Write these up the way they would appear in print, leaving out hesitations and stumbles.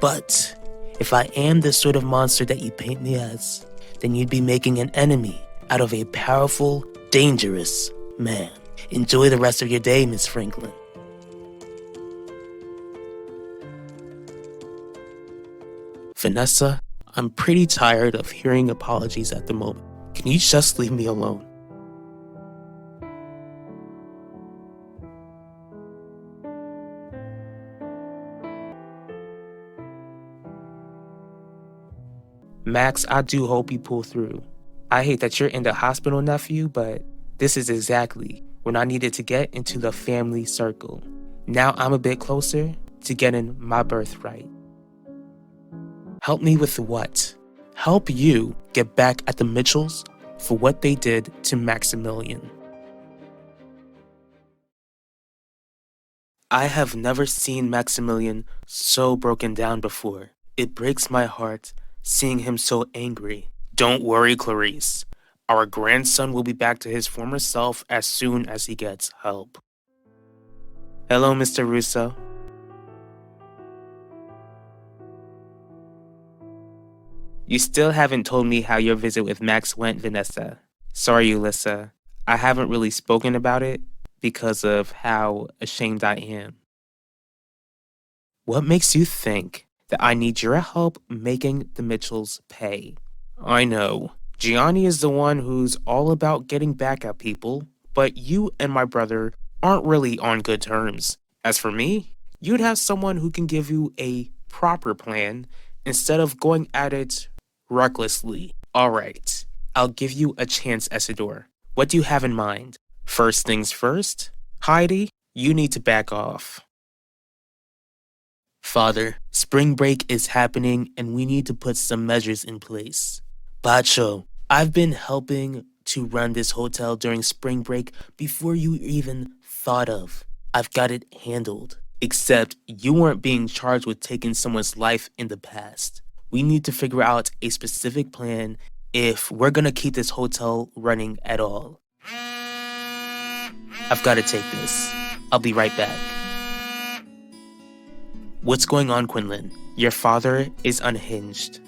But if I am the sort of monster that you paint me as, then you'd be making an enemy out of a powerful, dangerous man. Enjoy the rest of your day, Miss Franklin. Vanessa, I'm pretty tired of hearing apologies at the moment. Can you just leave me alone? Max, I do hope you pull through. I hate that you're in the hospital, nephew, but this is exactly when I needed to get into the family circle. Now I'm a bit closer to getting my birthright. Help me with what? Help you get back at the Mitchells for what they did to Maximilian. I have never seen Maximilian so broken down before. It breaks my heart seeing him so angry. Don't worry, Clarice. Our grandson will be back to his former self as soon as he gets help. Hello, Mr. Russo. You still haven't told me how your visit with Max went, Vanessa. Sorry, Ulyssa. I haven't really spoken about it because of how ashamed I am. What makes you think that I need your help making the Mitchells pay? I know, Gianni is the one who's all about getting back at people, but you and my brother aren't really on good terms. As for me, you'd have someone who can give you a proper plan instead of going at it recklessly. Alright, I'll give you a chance, Isidore. What do you have in mind? First things first, Heidi, you need to back off. Father, spring break is happening and we need to put some measures in place. Bacho, I've been helping to run this hotel during spring break before you even thought of. I've got it handled. Except you weren't being charged with taking someone's life in the past. We need to figure out a specific plan if we're gonna keep this hotel running at all. I've gotta take this. I'll be right back. What's going on, Quinlan? Your father is unhinged.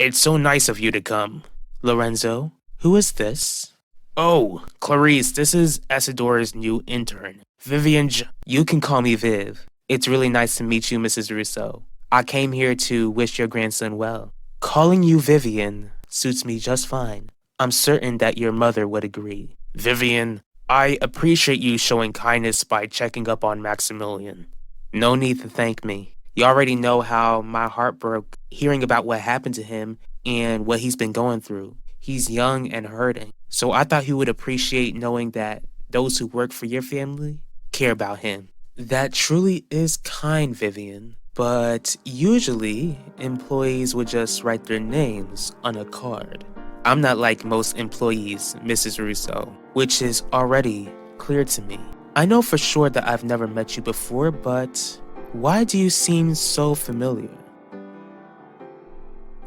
It's so nice of you to come. Lorenzo, who is this? Oh, Clarice, this is Isidore's new intern. Vivian, you can call me Viv. It's really nice to meet you, Mrs. Russo. I came here to wish your grandson well. Calling you Vivian suits me just fine. I'm certain that your mother would agree. Vivian, I appreciate you showing kindness by checking up on Maximilian. No need to thank me. You already know how my heart broke hearing about what happened to him and what he's been going through. He's young and hurting, so I thought he would appreciate knowing that those who work for your family care about him. That truly is kind, Vivian, but usually employees would just write their names on a card. I'm not like most employees, Mrs. Russo, which is already clear to me. I know for sure that I've never met you before, but why do you seem so familiar?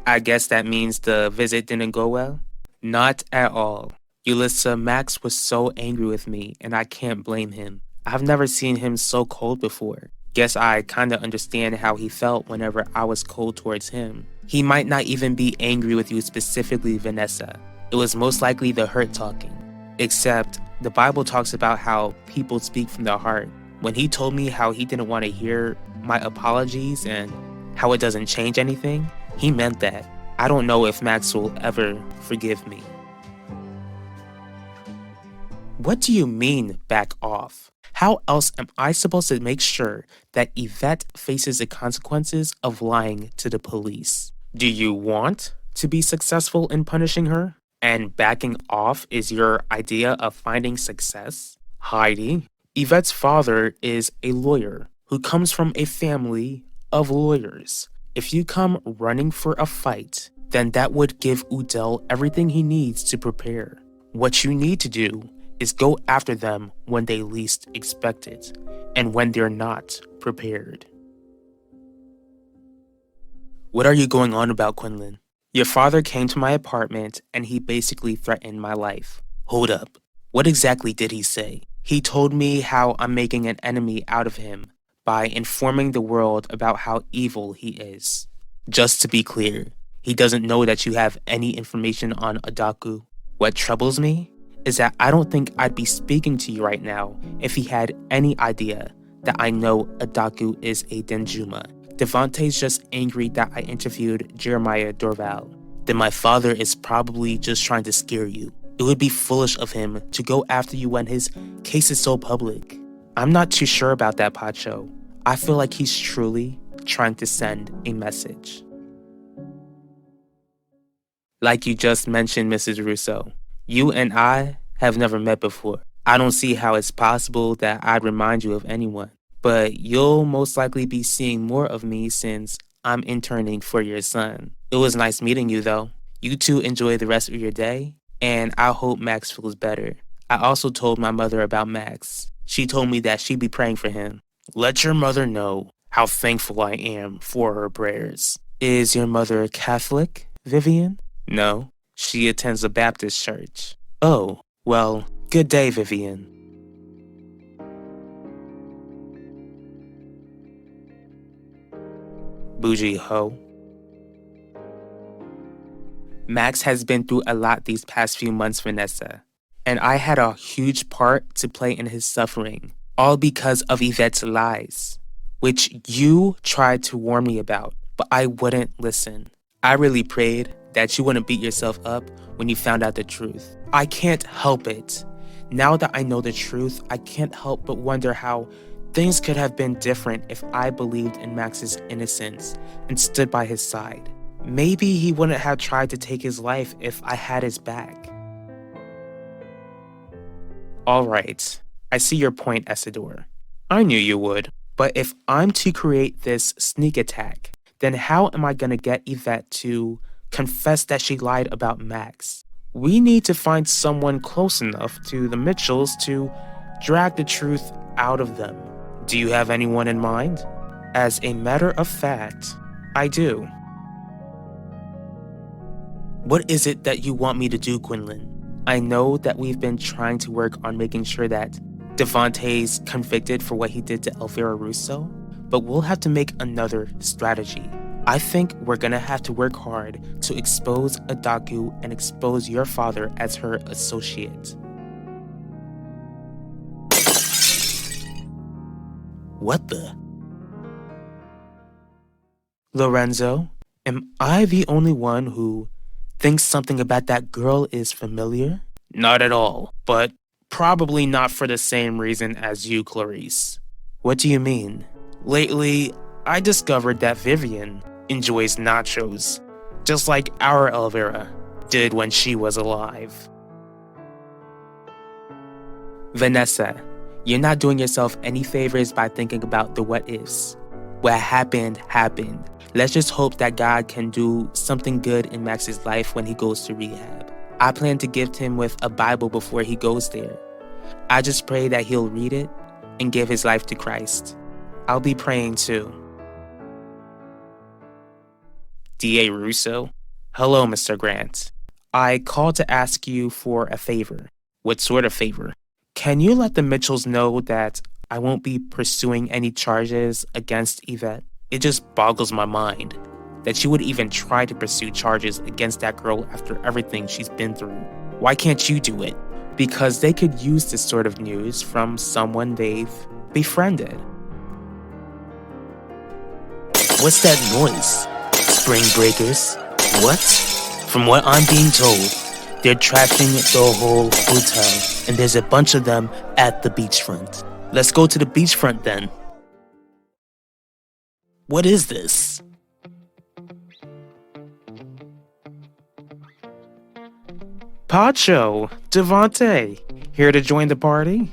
I guess that means the visit didn't go well? Not at all. Ulyssa, Max was so angry with me, and I can't blame him. I've never seen him so cold before. Guess I kinda understand how he felt whenever I was cold towards him. He might not even be angry with you specifically, Vanessa. It was most likely the hurt talking. Except, the Bible talks about how people speak from their heart. When he told me how he didn't want to hear my apologies and how it doesn't change anything, he meant that. I don't know if Max will ever forgive me. What do you mean, back off? How else am I supposed to make sure that Yvette faces the consequences of lying to the police? Do you want to be successful in punishing her? And backing off is your idea of finding success? Heidi, Yvette's father is a lawyer who comes from a family of lawyers. If you come running for a fight, then that would give Udell everything he needs to prepare. What you need to do is go after them when they least expect it, and when they're not prepared. What are you going on about, Quinlan? Your father came to my apartment and he basically threatened my life. Hold up. What exactly did he say? He told me how I'm making an enemy out of him by informing the world about how evil he is. Just to be clear, he doesn't know that you have any information on Adaku. What troubles me is that I don't think I'd be speaking to you right now if he had any idea that I know Adaku is a Denjuma. Devontae's just angry that I interviewed Jeremiah Dorval. Then my father is probably just trying to scare you. It would be foolish of him to go after you when his case is so public. I'm not too sure about that, Pacho. I feel like he's truly trying to send a message. Like you just mentioned, Mrs. Russo, you and I have never met before. I don't see how it's possible that I'd remind you of anyone. But you'll most likely be seeing more of me since I'm interning for your son. It was nice meeting you, though. You two enjoy the rest of your day, and I hope Max feels better. I also told my mother about Max. She told me that she'd be praying for him. Let your mother know how thankful I am for her prayers. Is your mother Catholic, Vivian? No, she attends a Baptist church. Oh, well, good day, Vivian. Bougie hoe. Max has been through a lot these past few months, Vanessa. And I had a huge part to play in his suffering. All because of Yvette's lies. Which you tried to warn me about, but I wouldn't listen. I really prayed that you wouldn't beat yourself up when you found out the truth. I can't help it. Now that I know the truth, I can't help but wonder how things could have been different if I believed in Max's innocence and stood by his side. Maybe he wouldn't have tried to take his life if I had his back. Alright, I see your point, Essador. I knew you would. But if I'm to create this sneak attack, then how am I gonna get Yvette to confess that she lied about Max? We need to find someone close enough to the Mitchells to drag the truth out of them. Do you have anyone in mind? As a matter of fact, I do. What is it that you want me to do, Quinlan? I know that we've been trying to work on making sure that Devontae's convicted for what he did to Elvira Russo, but we'll have to make another strategy. I think we're gonna have to work hard to expose Adaku and expose your father as her associate. What the? Lorenzo, am I the only one who thinks something about that girl is familiar? Not at all, but probably not for the same reason as you, Clarice. What do you mean? Lately, I discovered that Vivian enjoys nachos, just like our Elvira did when she was alive. Vanessa, you're not doing yourself any favors by thinking about the what-ifs. What happened, happened. Let's just hope that God can do something good in Max's life when he goes to rehab. I plan to gift him with a Bible before he goes there. I just pray that he'll read it and give his life to Christ. I'll be praying too. D.A. Russo? Hello, Mr. Grant. I called to ask you for a favor. What sort of favor? Can you let the Mitchells know that I won't be pursuing any charges against Yvette? It just boggles my mind that you would even try to pursue charges against that girl after everything she's been through. Why can't you do it? Because they could use this sort of news from someone they've befriended. What's that noise? Spring breakers? What? From what I'm being told, they're trashing the whole hotel, and there's a bunch of them at the beachfront. Let's go to the beachfront then. What is this? Pacho, Devontae, here to join the party?